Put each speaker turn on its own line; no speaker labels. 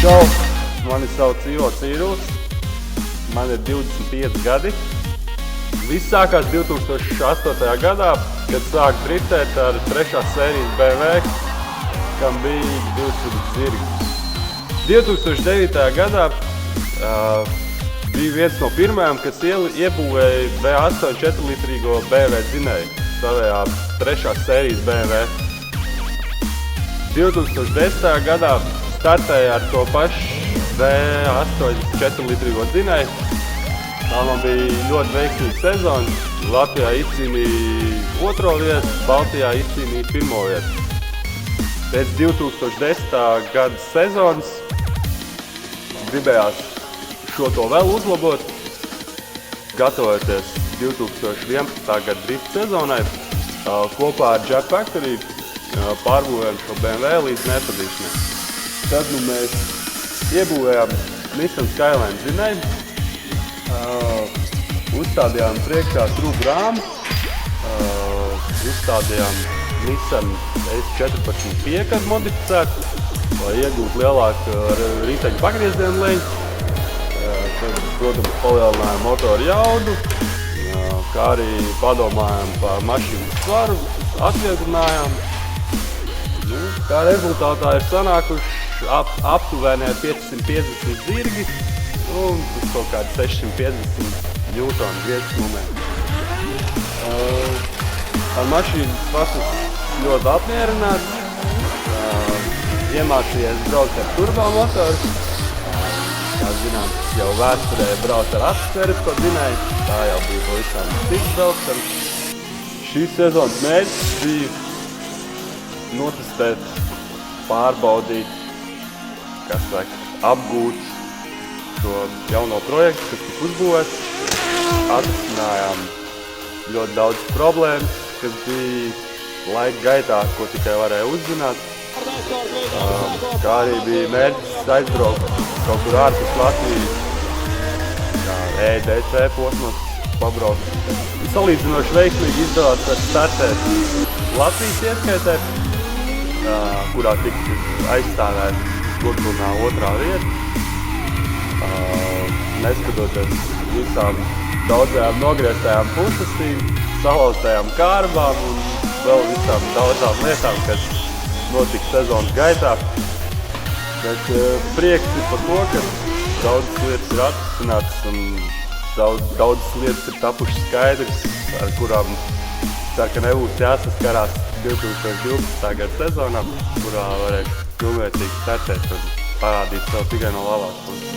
Čau, mani sauc Ivo Cīrulis, man ir 25 gadi. Viss sākās 2008. gadā, kad sāku driftēt ar 3. sērijas BMW, kam bija 200 zirgi. 2009. gadā bija viens no pirmajiem, kas iebūvēja V8 4-litrīgo BMW dzinēju savējā 3. sērijas BMW. 2010. gadā startēja ar to pašu V8 4-litrīgo dzinēju. Tā man bija ļoti veiksmīga sezona. Latvijā izcīnīja 2. vietu, Baltijā izcīnīja 1. vietu. Pēc 2010. gada sezonas gribējās šo to vēl uzlabot. Gatavojoties 2011. gada drift sezonai, kopā ar Jet Factory pārbūvējām šo BMW līdz nepazīšanai. Tad mēs iebūvējām Nissan Skyline dzinēju, uzstādījām priekšā trūku rāmu, uzstādījām Nissan S14 piekadu modificētu, lai iegūtu lielāku riteņu pagriezienu leņķi. Tad, protams, palielinājām motoru jaudu, kā arī padomājām par mašīnas svaru, atvieglinājām. Kā rezultātā ir sanākuši aptuveni 550 zirgi un kaut kādi 650 Newtonu grieķu momenti. Ar mašīnas esmu ļoti apmierināts. Iemācījies braukt ar turbomotoru. Kā zinām, jau vēsturē braukt ar atspērisko dzinēju. Tā jau bija pavisam cits brauktams. Šīs sezonas mērķis bija notestēt, pārbaudīt, apgūt šo jauno projektu, kas tika uzbūvēts. Atrisinājām ļoti daudz problēmas, kas bija laika gaitā, ko tikai varēja uzzināt. Kā arī bija mērķis aizbraukt kaut kur ārpus Latvijas, kā EDC posmos pabraukt. Salīdzinoši veiksmīgi izdevās startēt Latvijas ieskaitē, kurā tika aizstāvēta Gurturnā 2. vieta. Neskatoties visām daudzajām nogrieztajām pusestīm, salauztajām kārbām un vēl visām daudzām lietām, kas notika sezonas gaitā. Bet prieks ir par to, ka daudzas lietas ir atrisinātas un daudzas lietas ir tapušas skaidrs, ar kurām ceru, ka nebūs jāsaskarās 2012. gada sezonā, kurā varēs pilnvērtīgi startēt un parādīt sev tikai no labās puses.